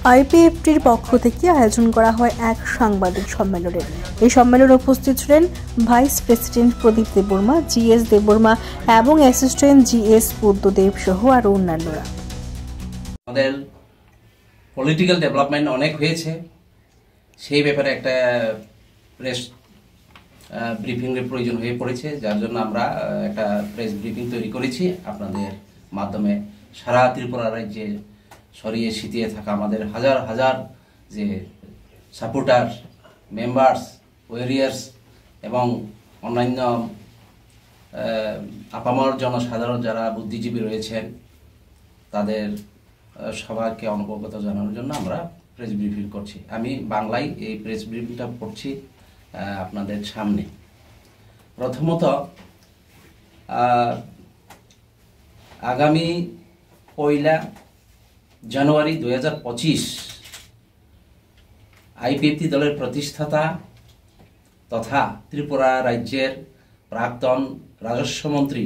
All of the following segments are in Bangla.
আইপিএফটির পক্ষ থেকে আয়োজন করা হয় এক সাংবাদিক সম্মেলনের। এই সম্মেলনে উপস্থিত ছিলেন ভাইস প্রেসিডেন্ট প্রদীপ দেববর্মা, জিএস দেববর্মা এবং অ্যাসিস্ট্যান্ট জিএস বুদ্ধদেব সহ আরো অন্যান্যরা। আমাদের পলিটিক্যাল ডেভেলপমেন্ট অনেক হয়েছে, সেই ব্যাপারে একটা প্রেস ব্রিফিংয়ের প্রয়োজন হয়ে পড়েছে, যার জন্য আমরা একটা প্রেস ব্রিফিং তৈরি করেছি আপনাদের মাধ্যমে। সারা ত্রিপুরা রাজ্যে ছড়িয়ে ছিটিয়ে থাকা আমাদের হাজার হাজার যে সাপোর্টার, মেম্বার্স, ওয়ারিয়ার্স এবং অন্যান্য আপামর জনসাধারণ যারা বুদ্ধিজীবী রয়েছেন, তাদের সবাইকে অনবগত জানানোর জন্য আমরা প্রেস ব্রিফিং করছি। আমি বাংলায় এই প্রেস ব্রিফিংটা পড়ছি আপনাদের সামনে। প্রথমত, আগামী 1 জানুয়ারি 2025 আইপিএফটি দলের প্রতিষ্ঠাতা তথা ত্রিপুরা রাজ্যের প্রাক্তন রাজস্ব মন্ত্রী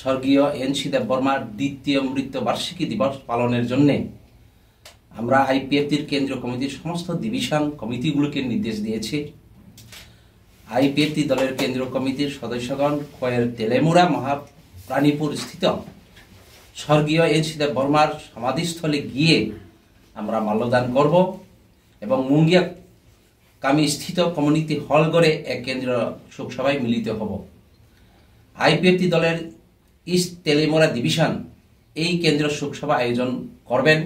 স্বর্গীয় এন.সি. দেববর্মার দ্বিতীয় মৃত্যুবার্ষিকী দিবস পালনের জন্য আমরা আইপিএফটির কেন্দ্রীয় কমিটির সমস্ত ডিভিশন কমিটিগুলোকে নির্দেশ দিয়েছি। আইপিএফটি দলের কেন্দ্রীয় কমিটির সদস্যগণ খোয়াইয়ের তেলেমুড়া মহাপ্রাণীপুর স্থিত স্বর্গীয় এন.সি. দেববর্মার সমাধিস্থলে গিয়ে আমরা মাল্যদান করব এবং মুঙ্গিয়া কামি স্থিত কমিউনিটি হল ঘরে এক কেন্দ্রীয় শোকসভায় মিলিত হব। আইপিএফটি দলের ইস্ট তেলেমুড়া ডিভিশন এই কেন্দ্রীয় শোকসভা আয়োজন করবেন।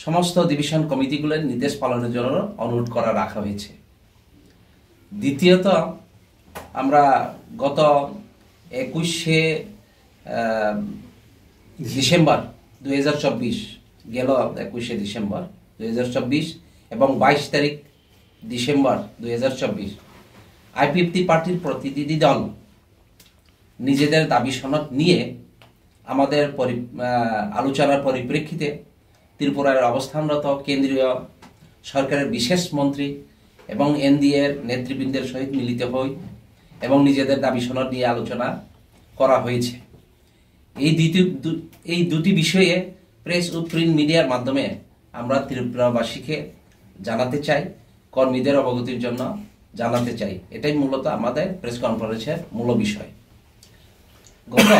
সমস্ত ডিভিশন কমিটিগুলোর নির্দেশ পালনের জন্য অনুরোধ করা রাখা হয়েছে। দ্বিতীয়ত, আমরা গত 21শে ডিসেম্বর 2024 গেল 21শে ডিসেম্বর 2024 এবং 22 তারিখ ডিসেম্বর 2024 আইপিএফটি পার্টির প্রতিনিধি দল নিজেদের দাবি সনদ নিয়ে আমাদের আলোচনার পরিপ্রেক্ষিতে ত্রিপুরার অবস্থানরত কেন্দ্রীয় সরকারের বিশেষ মন্ত্রী এবং এনডিএর নেতৃবৃন্দের সহিত মিলিত হই এবং নিজেদের দাবি সনদ নিয়ে আলোচনা করা হয়েছে। এই দুটি বিষয়ে প্রেস ও প্রিন্ট মিডিয়ার মাধ্যমে আমরা ত্রিপুরাবাসীকে জানাতে চাই, কর্মীদের অবগতির জন্য জানাতে চাই। এটাই মূলত আমাদের প্রেস কনফারেন্সের মূল বিষয়। গত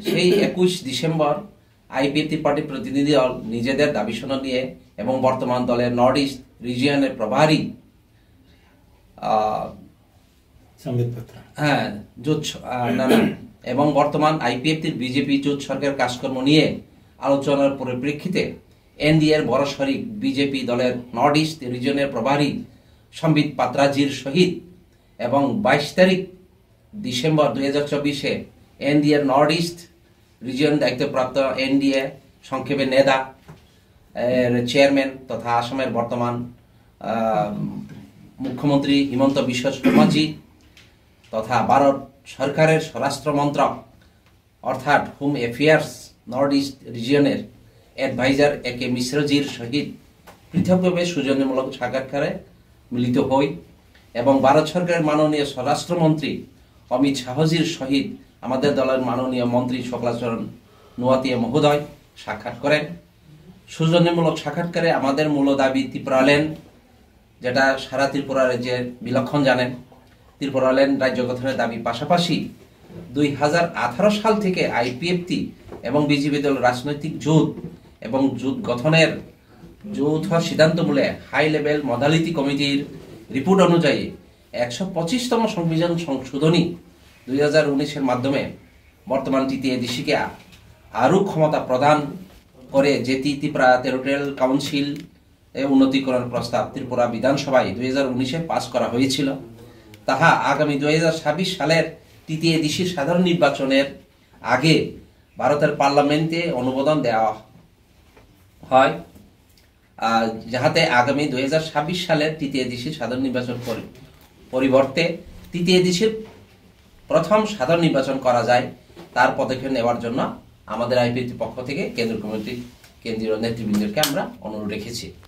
সেই 21 ডিসেম্বর আইপিএফটি পার্টির প্রতিনিধি দল নিজেদের দাবি সনদ নিয়ে এবং বর্তমান দলের নর্থ ইস্ট রিজিয়নের প্রভারী এবং বর্তমান আইপিএফটির বিজেপি জোট সরকার কাজকর্ম নিয়ে আলোচনার পরিপ্রেক্ষিতে এনডিএর বড় শরিক বিজেপি দলের নর্থ ইস্ট রিজিয়নের প্রভারী সম্বিত পাত্রাজির সহিত এবং 22 তারিখ ডিসেম্বর 2024 এনডিএর নর্থ ইস্ট রিজিয়ন দায়িত্বপ্রাপ্ত এনডিএ সংক্ষেপে নেদা এর চেয়ারম্যান তথা আসামের বর্তমান মুখ্যমন্ত্রী হিমন্ত বিশ্ব শর্মাজি তথা ভারত সরকারের স্বরাষ্ট্র মন্ত্রক অর্থাৎ হোম অ্যাফেয়ার্স নর্থ ইস্ট রিজিয়নের অ্যাডভাইজার এ.কে. মিশ্রজির সহিত পৃথকভাবে সৌজন্যমূলক সাক্ষাৎকারে মিলিত হই এবং ভারত সরকারের মাননীয় স্বরাষ্ট্রমন্ত্রী অমিত শাহজির সহিত আমাদের দলের মাননীয় মন্ত্রী শুক্লাচরণ নোয়াতিয়া মহোদয় সাক্ষাৎ করেন। সৌজন্যমূলক সাক্ষাৎকারে আমাদের মূল দাবি ত্রিপুরাল্যান্ড, যেটা সারা ত্রিপুরা রাজ্যের বিলক্ষণ জানেন, ত্রিপুরাল্যান্ড রাজ্য গঠনের দাবি পাশাপাশি 2018 সাল থেকে আইপিএফটি এবং বিজেপি দল রাজনৈতিক জোট এবং জোট গঠনের যৌথ সিদ্ধান্তমূলে হাই লেভেল মডালিটি কমিটির রিপোর্ট অনুযায়ী 125তম সংবিধান সংশোধনী 2019-এর মাধ্যমে বর্তমান টিটিএডিসিকে আরও ক্ষমতা প্রদান করে যেটি ত্রিপুরা টেরিটোরিয়াল কাউন্সিল উন্নতিকরণ প্রস্তাব ত্রিপুরা বিধানসভায় 2019-এ পাস করা হয়েছিল, তাহা আগামী 2026 সালের টিটিএডিসির সাধারণ নির্বাচনের আগে ভারতের পার্লামেন্টে অনুমোদন দেওয়া হয়, যাহাতে আগামী 2026 সালের টিটিএডিসির সাধারণ নির্বাচন পরিবর্তে টিটিএডিসির প্রথম সাধারণ নির্বাচন করা যায়, তার পদক্ষেপ নেওয়ার জন্য আমাদের আইপিএফটি পক্ষ থেকে কেন্দ্রীয় কমিটি কেন্দ্রীয় নেতৃবৃন্দকে আমরা অনুরোধ রেখেছি।